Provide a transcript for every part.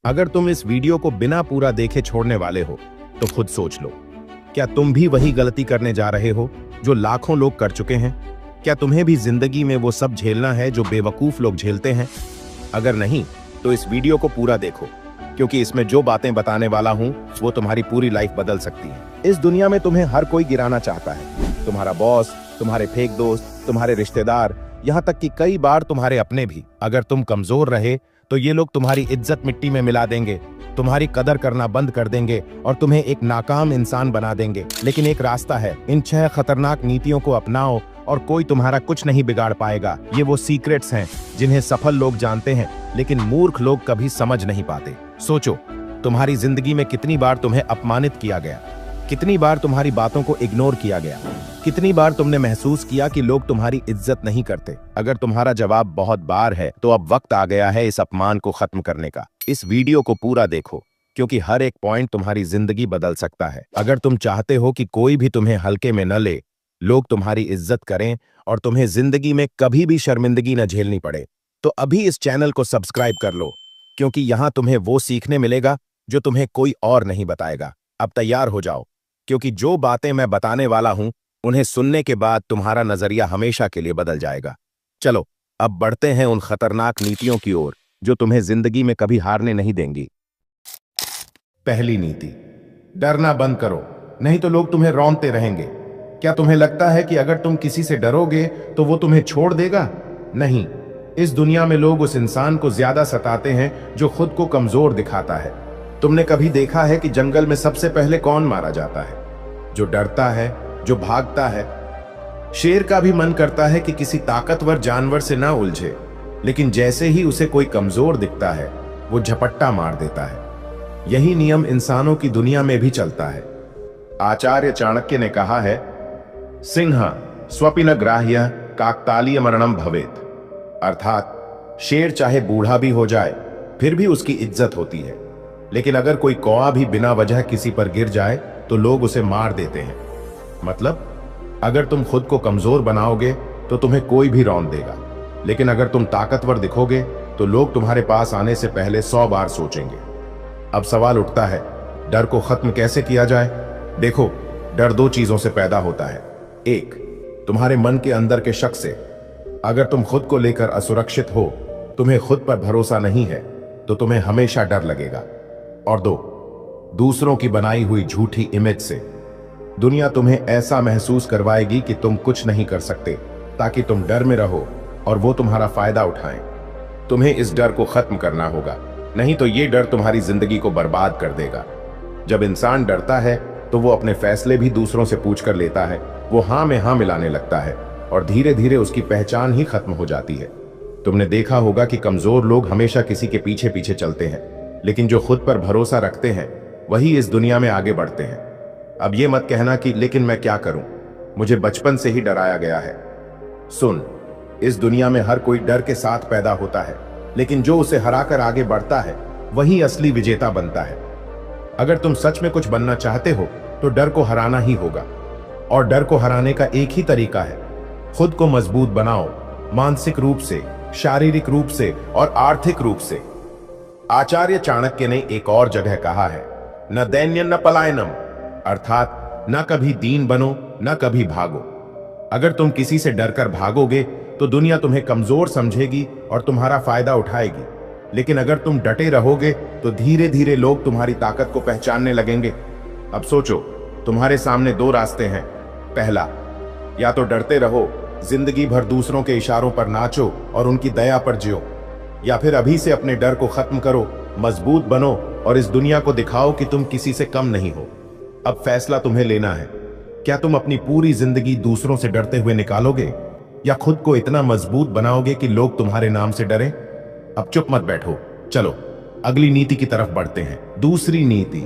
अगर तुम इस वीडियो को बिना पूरा देखे छोड़ने वाले हो तो खुद सोच लो, क्या तुम भी वही गलती करने जा रहे हो जो लाखों लोग कर चुके हैं? क्या तुम्हें भी जिंदगी में वो सब झेलना है जो बेवकूफ लोग झेलते हैं? अगर नहीं तो इस वीडियो को पूरा देखो, क्योंकि इसमें जो बातें बताने वाला हूं वो तुम्हारी पूरी लाइफ बदल सकती है। इस दुनिया में तुम्हें हर कोई गिराना चाहता है, तुम्हारा बॉस, तुम्हारे फेक दोस्त, तुम्हारे रिश्तेदार, यहाँ तक कि कई बार तुम्हारे अपने भी। अगर तुम कमजोर रहे तो ये लोग तुम्हारी इज्जत मिट्टी में मिला देंगे, तुम्हारी कदर करना बंद कर देंगे और तुम्हें एक नाकाम इंसान बना देंगे। लेकिन एक रास्ता है, इन 6 खतरनाक नीतियों को अपनाओ और कोई तुम्हारा कुछ नहीं बिगाड़ पाएगा। ये वो सीक्रेट्स हैं जिन्हें सफल लोग जानते हैं लेकिन मूर्ख लोग कभी समझ नहीं पाते। सोचो, तुम्हारी जिंदगी में कितनी बार तुम्हें अपमानित किया गया, कितनी बार तुम्हारी बातों को इग्नोर किया गया, कितनी बार तुमने महसूस किया कि लोग तुम्हारी इज्जत नहीं करते। अगर तुम्हारा जवाब बहुत बार है तो अब वक्त आ गया है इस अपमान को खत्म करने का। इस वीडियो को पूरा देखो, क्योंकि हर एक पॉइंट तुम्हारी जिंदगी बदल सकता है। अगर तुम चाहते हो कि कोई भी तुम्हें हल्के में न ले, लोग तुम्हारी इज्जत करें और तुम्हें जिंदगी में कभी भी शर्मिंदगी न झेलनी पड़े, तो अभी इस चैनल को सब्सक्राइब कर लो, क्योंकि यहां तुम्हें वो सीखने मिलेगा जो तुम्हें कोई और नहीं बताएगा। अब तैयार हो जाओ, क्योंकि जो बातें मैं बताने वाला हूं उन्हें सुनने के बाद तुम्हारा नजरिया हमेशा के लिए बदल जाएगा। चलो अब बढ़ते हैं उन खतरनाक नीतियों की ओर जो तुम्हें जिंदगी में कभी हारने नहीं देंगी। पहली नीति, डरना बंद करो, नहीं तो लोग तुम्हें रौंदते रहेंगे। क्या तुम्हें लगता है कि अगर तुम किसी से डरोगे तो वो तुम्हें छोड़ देगा? नहीं, इस दुनिया में लोग उस इंसान को ज्यादा सताते हैं जो खुद को कमजोर दिखाता है। तुमने कभी देखा है कि जंगल में सबसे पहले कौन मारा जाता है? जो डरता है, जो भागता है। शेर का भी मन करता है कि किसी ताकतवर जानवर से ना उलझे, लेकिन जैसे ही उसे कोई कमजोर दिखता है वो झपट्टा मार देता है। यही नियम इंसानों की दुनिया में भी चलता है। आचार्य चाणक्य ने कहा है, सिंह स्वपिन ग्राह्य काकतालीय मरणम भवेत, अर्थात शेर चाहे बूढ़ा भी हो जाए फिर भी उसकी इज्जत होती है, लेकिन अगर कोई कौवा भी बिना वजह किसी पर गिर जाए तो लोग उसे मार देते हैं। मतलब अगर तुम खुद को कमजोर बनाओगे तो तुम्हें कोई भी रौंद देगा, लेकिन अगर तुम ताकतवर दिखोगे तो लोग तुम्हारे पास आने से पहले 100 बार सोचेंगे। अब सवाल उठता है, डर को खत्म कैसे किया जाए? देखो, डर 2 चीजों से पैदा होता है। एक, तुम्हारे मन के अंदर के शक से। अगर तुम खुद को लेकर असुरक्षित हो, तुम्हें खुद पर भरोसा नहीं है, तो तुम्हें हमेशा डर लगेगा। और 2, दूसरों की बनाई हुई झूठी इमेज से। दुनिया तुम्हें ऐसा महसूस करवाएगी कि तुम कुछ नहीं कर सकते, ताकि तुम डर में रहो और वो तुम्हारा फायदा उठाएं। तुम्हें इस डर को खत्म करना होगा, नहीं तो ये डर तुम्हारी जिंदगी को बर्बाद कर देगा। जब इंसान डरता है तो वो अपने फैसले भी दूसरों से पूछ कर लेता है, वो हाँ में हाँ मिलाने लगता है और धीरे धीरे उसकी पहचान ही खत्म हो जाती है। तुमने देखा होगा कि कमजोर लोग हमेशा किसी के पीछे पीछे चलते हैं, लेकिन जो खुद पर भरोसा रखते हैं वही इस दुनिया में आगे बढ़ते हैं। अब ये मत कहना कि लेकिन मैं क्या करूं, मुझे बचपन से ही डराया गया है। सुन, इस दुनिया में हर कोई डर के साथ पैदा होता है, लेकिन जो उसे हराकर आगे बढ़ता है वही असली विजेता बनता है। अगर तुम सच में कुछ बनना चाहते हो तो डर को हराना ही होगा, और डर को हराने का एक ही तरीका है, खुद को मजबूत बनाओ, मानसिक रूप से, शारीरिक रूप से और आर्थिक रूप से। आचार्य चाणक्य ने एक और जगह कहा है, न दैन्य न पलायनम, अर्थात न कभी दीन बनो न कभी भागो। अगर तुम किसी से डरकर भागोगे तो दुनिया तुम्हें कमजोर समझेगी और तुम्हारा फायदा उठाएगी, लेकिन अगर तुम डटे रहोगे तो धीरे धीरे लोग तुम्हारी ताकत को पहचानने लगेंगे। अब सोचो, तुम्हारे सामने 2 रास्ते हैं। पहला, या तो डरते रहो, जिंदगी भर दूसरों के इशारों पर नाचो और उनकी दया पर जियो, या फिर अभी से अपने डर को खत्म करो, मजबूत बनो और इस दुनिया को दिखाओ कि तुम किसी से कम नहीं हो। अब फैसला तुम्हें लेना है, क्या तुम अपनी पूरी जिंदगी दूसरों से डरते हुए निकालोगे या खुद को इतना मजबूत बनाओगे कि लोग तुम्हारे नाम से डरें? अब चुप मत बैठो, चलो अगली नीति की तरफ बढ़ते हैं। दूसरी नीति,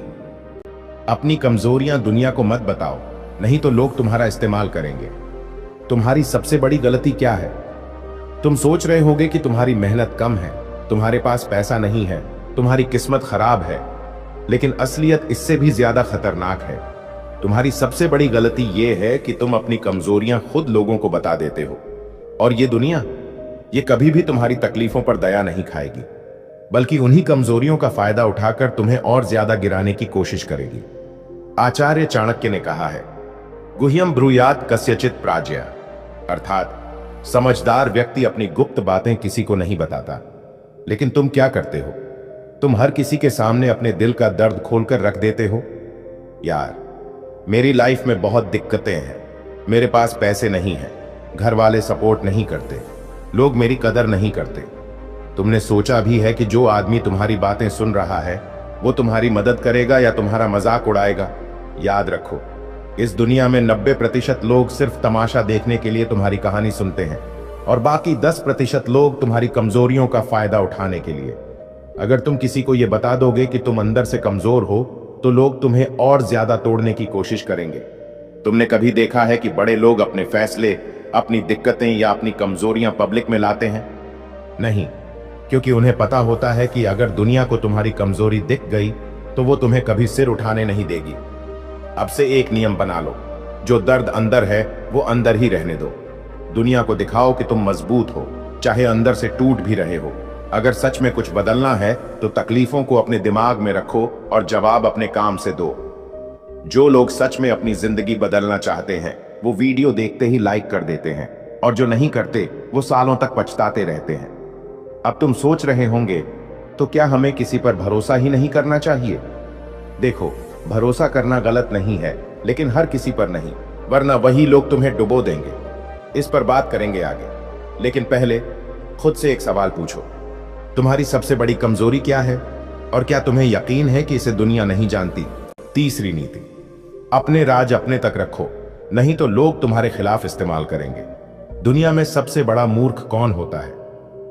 अपनी कमजोरियां दुनिया को मत बताओ, नहीं तो लोग तुम्हारा इस्तेमाल करेंगे। तुम्हारी सबसे बड़ी गलती क्या है? तुम सोच रहे होगे कि तुम्हारी मेहनत कम है, तुम्हारे पास पैसा नहीं है, तुम्हारी किस्मत खराब है, लेकिन असलियत इससे भी ज्यादा खतरनाक है। तुम्हारी सबसे बड़ी गलती यह है कि तुम अपनी कमजोरियां खुद लोगों को बता देते हो, और ये दुनिया, ये कभी भी तुम्हारी तकलीफों पर दया नहीं खाएगी। बल्कि उन्हीं कमजोरियों का फायदा उठाकर तुम्हें और ज्यादा गिराने की कोशिश करेगी। आचार्य चाणक्य ने कहा है, गुह्यम ब्रूयात कस्यचित प्राज्ञया, अर्थात समझदार व्यक्ति अपनी गुप्त बातें किसी को नहीं बताता। लेकिन तुम क्या करते हो? तुम हर किसी के सामने अपने दिल का दर्द खोलकर रख देते हो। यार, मेरी लाइफ में बहुत दिक्कतें हैं, मेरे पास पैसे नहीं हैं, घर वाले सपोर्ट नहीं करते, लोग मेरी कदर नहीं करते। तुमने सोचा भी है कि जो आदमी तुम्हारी बातें सुन रहा है वो तुम्हारी मदद करेगा या तुम्हारा मजाक उड़ाएगा? याद रखो, इस दुनिया में 90% लोग सिर्फ तमाशा देखने के लिए तुम्हारी कहानी सुनते हैं और बाकी 10% लोग तुम्हारी कमजोरियों का फायदा उठाने के लिए। अगर तुम किसी को यह बता दोगे कि तुम अंदर से कमजोर हो तो लोग तुम्हें और ज्यादा तोड़ने की कोशिश करेंगे। तुमने कभी देखा है कि बड़े लोग अपने फैसले, अपनी दिक्कतें या अपनी कमजोरियां पब्लिक में लाते हैं? नहीं, क्योंकि उन्हें पता होता है कि अगर दुनिया को तुम्हारी कमजोरी दिख गई तो वो तुम्हें कभी सिर उठाने नहीं देगी। अब से एक नियम बना लो, जो दर्द अंदर है वो अंदर ही रहने दो। दुनिया को दिखाओ कि तुम मजबूत हो, चाहे अंदर से टूट भी रहे हो। अगर सच में कुछ बदलना है तो तकलीफों को अपने दिमाग में रखो और जवाब अपने काम से दो। जो लोग सच में अपनी जिंदगी बदलना चाहते हैं वो वीडियो देखते ही लाइक कर देते हैं, और जो नहीं करते वो सालों तक पछताते रहते हैं। अब तुम सोच रहे होंगे, तो क्या हमें किसी पर भरोसा ही नहीं करना चाहिए? देखो, भरोसा करना गलत नहीं है, लेकिन हर किसी पर नहीं, वरना वही लोग तुम्हें डुबो देंगे। इस पर बात करेंगे आगे, लेकिन पहले खुद से एक सवाल पूछो, तुम्हारी सबसे बड़ी कमजोरी क्या है और क्या तुम्हें यकीन है कि इसे दुनिया नहीं जानती? तीसरी नीति, अपने राज अपने तक रखो, नहीं तो लोग तुम्हारे खिलाफ इस्तेमाल करेंगे। दुनिया में सबसे बड़ा मूर्ख कौन होता है?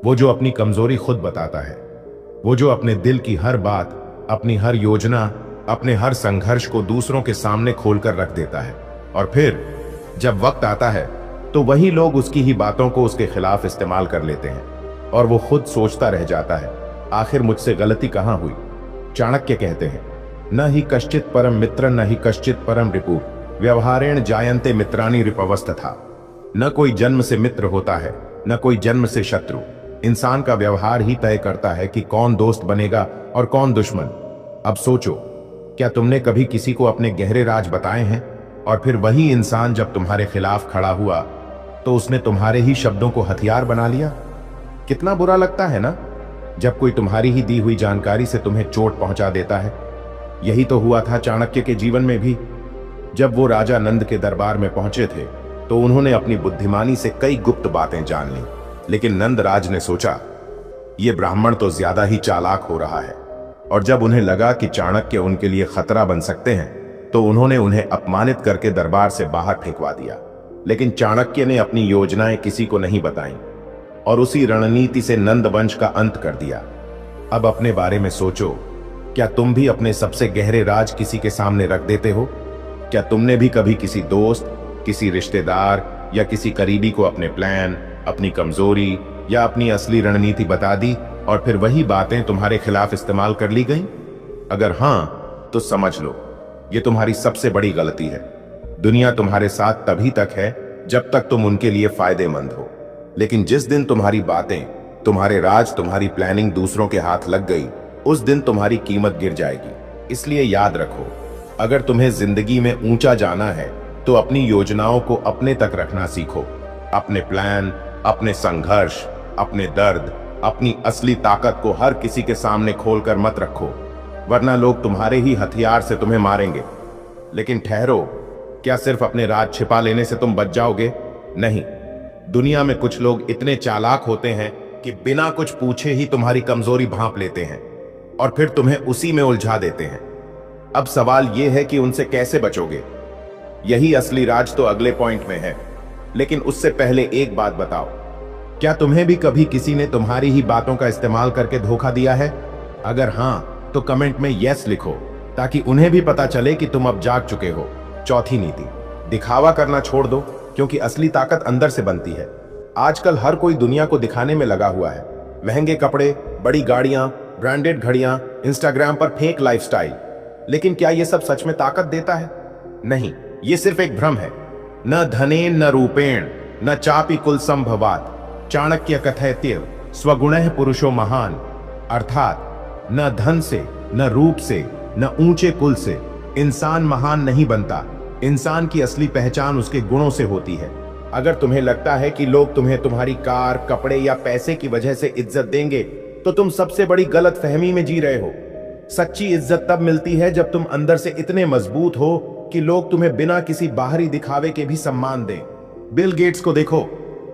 वो जो अपनी कमजोरी खुद बताता है, वो जो अपने दिल की हर बात, अपनी हर योजना, अपने हर संघर्ष को दूसरों के सामने खोलकर रख देता है, और फिर जब वक्त आता है तो वही लोग उसकी ही बातों को उसके खिलाफ इस्तेमाल कर लेते हैं, और वो खुद सोचता रह जाता है, आखिर मुझसे गलती कहां हुई? चाणक्य कहते हैं, न ही कश्चित परम मित्र न ही कश्चित परम रिपु, व्यवहारेण जायन्ते मित्राणि रिपवस्तथा। न कोई जन्म से मित्र होता है, न कोई जन्म से शत्रु। इंसान का व्यवहार ही तय करता है कि कौन दोस्त बनेगा और कौन दुश्मन। अब सोचो, क्या तुमने कभी किसी को अपने गहरे राज बताए हैं, और फिर वही इंसान जब तुम्हारे खिलाफ खड़ा हुआ तो उसने तुम्हारे ही शब्दों को हथियार बना लिया? कितना बुरा लगता है ना, जब कोई तुम्हारी ही दी हुई जानकारी से तुम्हें चोट पहुंचा देता है। यही तो हुआ था चाणक्य के जीवन में भी। जब वो राजा नंद के दरबार में पहुंचे थे तो उन्होंने अपनी बुद्धिमानी से कई गुप्त बातें जान ली, लेकिन नंद राज ने सोचा, ये ब्राह्मण तो ज्यादा ही चालाक हो रहा है, और जब उन्हें लगा कि चाणक्य उनके लिए खतरा बन सकते हैं तो उन्होंने उन्हें अपमानित करके दरबार से बाहर फेंकवा दिया। लेकिन चाणक्य ने अपनी योजनाएं किसी को नहीं बताई और उसी रणनीति से नंद वंश का अंत कर दिया। अब अपने बारे में सोचो, क्या तुम भी अपने सबसे गहरे राज किसी के सामने रख देते हो? क्या तुमने भी कभी किसी दोस्त, किसी रिश्तेदार या किसी करीबी को अपने प्लान, अपनी कमजोरी या अपनी असली रणनीति बता दी और फिर वही बातें तुम्हारे खिलाफ इस्तेमाल कर ली गई? अगर हां, तो समझ लो, ये तुम्हारी सबसे बड़ी गलती है। दुनिया तुम्हारे साथ तभी तक है जब तक तुम उनके लिए फायदेमंद हो, लेकिन जिस दिन तुम्हारी बातें, तुम्हारे राज, तुम्हारी प्लानिंग दूसरों के हाथ लग गई, उस दिन तुम्हारी कीमत गिर जाएगी। इसलिए याद रखो, अगर तुम्हें जिंदगी में ऊंचा जाना है तो अपनी योजनाओं को अपने तक रखना सीखो। अपने प्लान, अपने संघर्ष, अपने दर्द, अपनी असली ताकत को हर किसी के सामने खोलकर मत रखो, वरना लोग तुम्हारे ही हथियार से तुम्हें मारेंगे। लेकिन ठहरो, क्या सिर्फ अपने राज छिपा लेने से तुम बच जाओगे? नहीं, दुनिया में कुछ लोग इतने चालाक होते हैं कि बिना कुछ पूछे ही तुम्हारी कमजोरी भांप लेते हैं और फिर तुम्हें उसी में उलझा देते हैं। अब सवाल यह है कि उनसे कैसे बचोगे? यही असली राज तो अगले पॉइंट में है, लेकिन उससे पहले एक बात बताओ, क्या तुम्हें भी कभी किसी ने तुम्हारी ही बातों का इस्तेमाल करके धोखा दिया है? अगर हां, तो कमेंट में यस लिखो, ताकि उन्हें भी पता चले कि तुम अब जाग चुके हो। चौथी नीति, दिखावा करना छोड़ दो, क्योंकि असली ताकत अंदर से बनती है। आजकल हर कोई दुनिया को दिखाने में लगा हुआ है। महंगे कपड़े, बड़ी गाड़ियां, ब्रांडेड घड़ियां, इंस्टाग्राम पर फेक लाइफस्टाइल। लेकिन क्या यह सब सच में ताकत देता है? नहीं, यह सिर्फ एक भ्रम है। न धनेन न रूपेण न चापि कुल संभवात, चाणक्य कथयत्येव स्वगुणः पुरुषो महान। अर्थात न धन से, न रूप से, न ऊंचे कुल से इंसान महान नहीं बनता। इंसान की असली पहचान उसके गुणों से होती है। अगर तुम्हें लगता है कि लोग तुम्हें तुम्हारी कार, कपड़े या पैसे की वजह से इज्जत देंगे, तो तुम सबसे बड़ी गलत फहमी में जी रहे हो। सच्ची इज्जत तब मिलती है जब तुम अंदर से इतने मजबूत हो कि लोग तुम्हें बिना किसी बाहरी दिखावे के भी सम्मान दें। बिल गेट्स को देखो,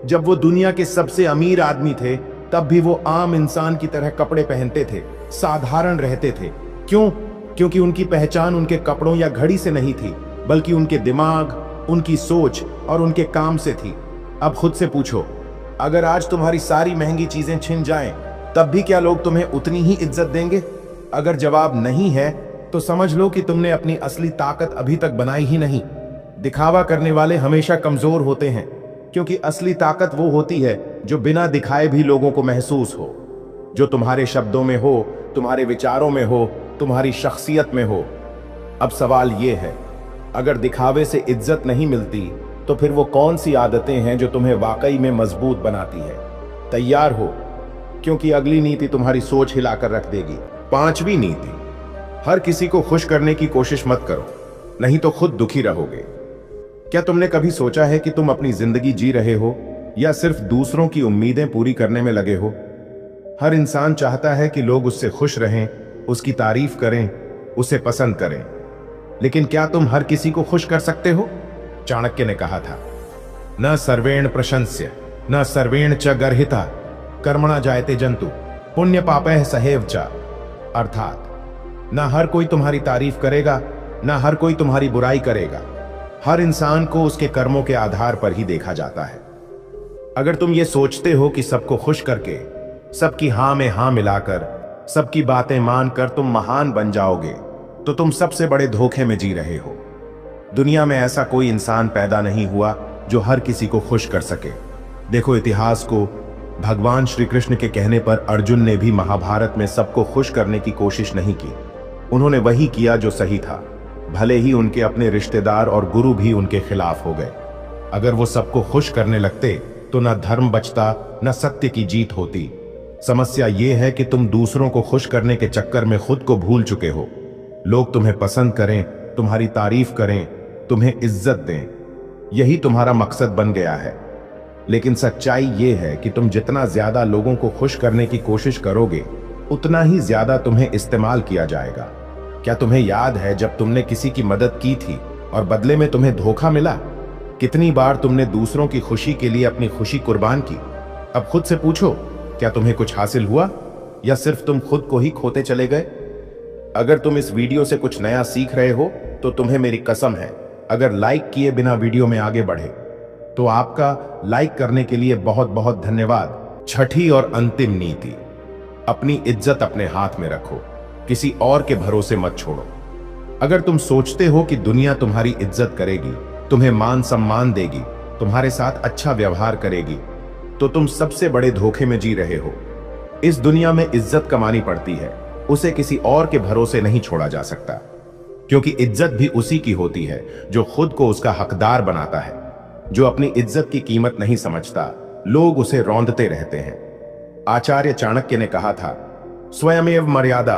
जब वो दुनिया के सबसे अमीर आदमी थे, तब भी वो आम इंसान की तरह कपड़े पहनते थे, साधारण रहते थे। क्यों? क्योंकि उनकी पहचान उनके कपड़ों या घड़ी से नहीं थी, बल्कि उनके दिमाग, उनकी सोच और उनके काम से थी। अब खुद से पूछो, अगर आज तुम्हारी सारी महंगी चीजें छिन जाएं, तब भी क्या लोग तुम्हें उतनी ही इज्जत देंगे? अगर जवाब नहीं है, तो समझ लो कि तुमने अपनी असली ताकत अभी तक बनाई ही नहीं। दिखावा करने वाले हमेशा कमजोर होते हैं, क्योंकि असली ताकत वो होती है जो बिना दिखाए भी लोगों को महसूस हो, जो तुम्हारे शब्दों में हो, तुम्हारे विचारों में हो, तुम्हारी शख्सियत में हो। अब सवाल ये है, अगर दिखावे से इज्जत नहीं मिलती, तो फिर वो कौन सी आदतें हैं जो तुम्हें वाकई में मजबूत बनाती है? तैयार हो, क्योंकि अगली नीति तुम्हारी सोच हिलाकर रख देगी। 5वीं नीति, हर किसी को खुश करने की कोशिश मत करो, नहीं तो खुद दुखी रहोगे। क्या तुमने कभी सोचा है कि तुम अपनी जिंदगी जी रहे हो या सिर्फ दूसरों की उम्मीदें पूरी करने में लगे हो? हर इंसान चाहता है कि लोग उससे खुश रहें, उसकी तारीफ करें, उसे पसंद करें। लेकिन क्या तुम हर किसी को खुश कर सकते हो? चाणक्य ने कहा था, न सर्वेण प्रशंस्य न सर्वेण च गर्हिता कर्मणा जायते जंतु पुण्य पापैः सहैव च। अर्थात न हर कोई तुम्हारी तारीफ करेगा, न हर कोई तुम्हारी बुराई करेगा। हर इंसान को उसके कर्मों के आधार पर ही देखा जाता है। अगर तुम ये सोचते हो कि सबको खुश करके, सबकी हां में हां मिलाकर, सबकी बातें मानकर तुम महान बन जाओगे, तो तुम सबसे बड़े धोखे में जी रहे हो। दुनिया में ऐसा कोई इंसान पैदा नहीं हुआ जो हर किसी को खुश कर सके। देखो इतिहास को, भगवान श्री कृष्ण के कहने पर अर्जुन ने भी महाभारत में सबको खुश करने की कोशिश नहीं की। उन्होंने वही किया जो सही था, भले ही उनके अपने रिश्तेदार और गुरु भी उनके खिलाफ हो गए। अगर वो सबको खुश करने लगते, तो न धर्म बचता, न सत्य की जीत होती। समस्या ये है कि तुम दूसरों को खुश करने के चक्कर में खुद को भूल चुके हो। लोग तुम्हें पसंद करें, तुम्हारी तारीफ करें, तुम्हें इज्जत दें, यही तुम्हारा मकसद बन गया है। लेकिन सच्चाई ये है कि तुम जितना ज्यादा लोगों को खुश करने की कोशिश करोगे, उतना ही ज्यादा तुम्हें इस्तेमाल किया जाएगा। क्या तुम्हें याद है जब तुमने किसी की मदद की थी और बदले में तुम्हें धोखा मिला? कितनी बार तुमने दूसरों की खुशी के लिए अपनी खुशी कुर्बान की? अब खुद से पूछो, क्या तुम्हें कुछ हासिल हुआ या सिर्फ तुम खुद को ही खोते चले गए? अगर तुम इस वीडियो से कुछ नया सीख रहे हो, तो तुम्हें मेरी कसम है, अगर लाइक किए बिना वीडियो में आगे बढ़े, तो आपका लाइक करने के लिए बहुत बहुत धन्यवाद। 6ठी और अंतिम नीति, अपनी इज्जत अपने हाथ में रखो, किसी और के भरोसे मत छोड़ो। अगर तुम सोचते हो कि दुनिया तुम्हारी इज्जत करेगी, तुम्हें मान सम्मान देगी, तुम्हारे साथ अच्छा व्यवहार करेगी, तो तुम सबसे बड़े धोखे में जी रहे हो। इस दुनिया में इज्जत कमानी पड़ती है, उसे किसी और के भरोसे नहीं छोड़ा जा सकता, क्योंकि इज्जत भी उसी की होती है जो खुद को उसका हकदार बनाता है। जो अपनी इज्जत की कीमत नहीं समझता, लोग उसे रौंदते रहते हैं। आचार्य चाणक्य ने कहा था, स्वयमेव मर्यादा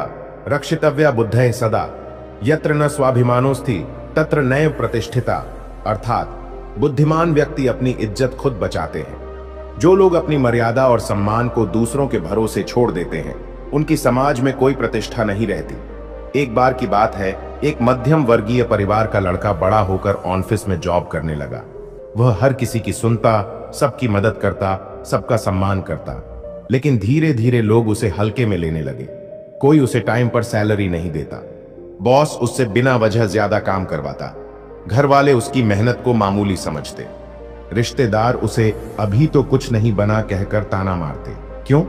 रक्षितव्या बुद्धये सदा, यत्र न स्वाभिमानोस्ति तत्र नैव प्रतिष्ठिता। अर्थात बुद्धिमान व्यक्ति अपनी इज्जत खुद बचाते हैं। जो लोग अपनी मर्यादा और सम्मान को दूसरों के भरोसे छोड़ देते हैं, उनकी समाज में कोई प्रतिष्ठा नहीं रहती। एक बार की बात है, एक मध्यम वर्गीय परिवार का लड़का बड़ा होकर ऑफिस में जॉब करने लगा। वह हर किसी की सुनता, सबकी मदद करता, सबका सम्मान करता। लेकिन धीरे धीरे लोग उसे हल्के में लेने लगे। कोई उसे टाइम पर सैलरी नहीं देता, बॉस उससे बिना वजह ज्यादा काम करवाता, घर वाले उसकी मेहनत को मामूली समझते, रिश्तेदार उसे अभी तो कुछ नहीं बना कहकर ताना मारते। क्यों?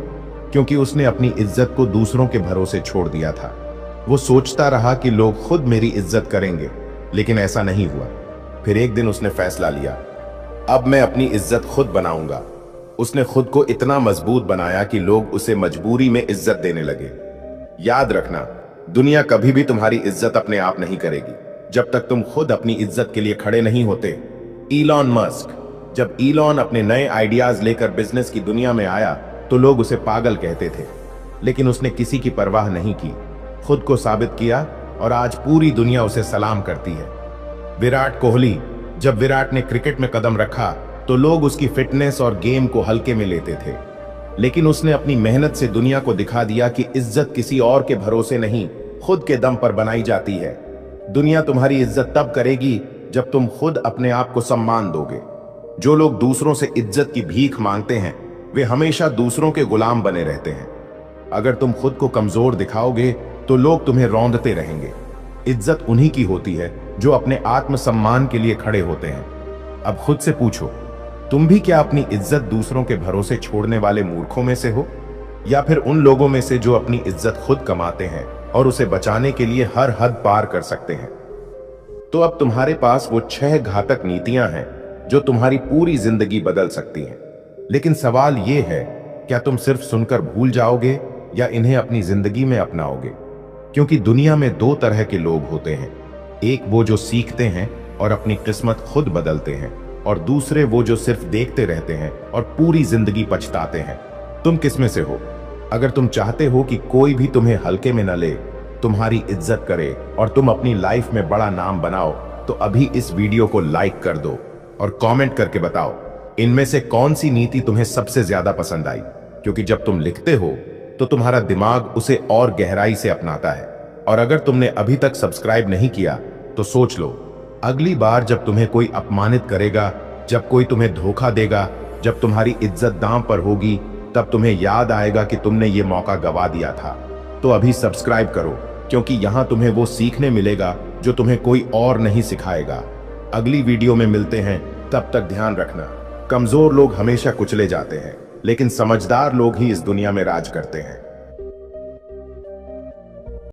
क्योंकि उसने अपनी इज्जत को दूसरों के भरोसे छोड़ दिया था। वो सोचता रहा कि लोग खुद मेरी इज्जत करेंगे, लेकिन ऐसा नहीं हुआ। फिर एक दिन उसने फैसला लिया, अब मैं अपनी इज्जत खुद बनाऊंगा। उसने खुद को इतना मजबूत बनाया कि लोग उसे मजबूरी में इज्जत देने लगे। याद रखना, दुनिया कभी भी तुम्हारी इज्जत अपने आप नहीं करेगी, जब तक तुम खुद अपनी इज्जत के लिए खड़े नहीं होते। इलॉन मस्क, जब इलॉन अपने नए आइडियाज लेकर बिजनेस की दुनिया में आया, तो लोग उसे पागल कहते थे। लेकिन उसने किसी की परवाह नहीं की, खुद को साबित किया और आज पूरी दुनिया उसे सलाम करती है। विराट कोहली, जब विराट ने क्रिकेट में कदम रखा तो लोग उसकी फिटनेस और गेम को हल्के में लेते थे, लेकिन उसने अपनी मेहनत से दुनिया को दिखा दिया कि इज्जत किसी और के भरोसे नहीं, खुद के दम पर बनाई जाती है। दुनिया तुम्हारी इज्जत तब करेगी जब तुम खुद अपने आप को सम्मान दोगे। जो लोग दूसरों से इज्जत की भीख मांगते हैं वे हमेशा दूसरों के गुलाम बने रहते हैं। अगर तुम खुद को कमजोर दिखाओगे तो लोग तुम्हें रौंदते रहेंगे। इज्जत उन्हीं की होती है जो अपने आत्मसम्मान के लिए खड़े होते हैं। अब खुद से पूछो, तुम भी क्या अपनी इज्जत दूसरों के भरोसे छोड़ने वाले मूर्खों में से हो, या फिर उन लोगों में से जो अपनी इज्जत खुद कमाते हैं और उसे बचाने के लिए हर हद पार कर सकते हैं? तो अब तुम्हारे पास वो 6 घातक नीतियां हैं जो तुम्हारी पूरी जिंदगी बदल सकती हैं। लेकिन सवाल यह है, क्या तुम सिर्फ सुनकर भूल जाओगे या इन्हें अपनी जिंदगी में अपनाओगे? क्योंकि दुनिया में 2 तरह के लोग होते हैं, एक वो जो सीखते हैं और अपनी किस्मत खुद बदलते हैं, और दूसरे वो जो सिर्फ देखते रहते हैं और पूरी जिंदगी पछताते हैं। तुम किसमें से हो? अगर तुम चाहते हो कि कोई भी तुम्हें हल्के में न ले, तुम्हारी इज्जत करे और तुम अपनी लाइफ में बड़ा नाम बनाओ, तो अभी इस वीडियो को लाइक कर दो और कमेंट करके बताओ इनमें से कौन सी नीति तुम्हें सबसे ज्यादा पसंद आई। क्योंकि जब तुम लिखते हो तो तुम्हारा दिमाग उसे और गहराई से अपनाता है। और अगर तुमने अभी तक सब्सक्राइब नहीं किया तो सोच लो, अगली बार जब तुम्हें कोई अपमानित करेगा, जब कोई तुम्हें धोखा देगा, जब तुम्हारी इज्जत दांव पर होगी, तब तुम्हें याद आएगा कि तुमने ये मौका गवा दिया था। तो अभी सब्सक्राइब करो, क्योंकि यहां तुम्हें वो सीखने मिलेगा जो तुम्हें कोई और नहीं सिखाएगा। अगली वीडियो में मिलते हैं, तब तक ध्यान रखना, कमजोर लोग हमेशा कुचले जाते हैं, लेकिन समझदार लोग ही इस दुनिया में राज करते हैं।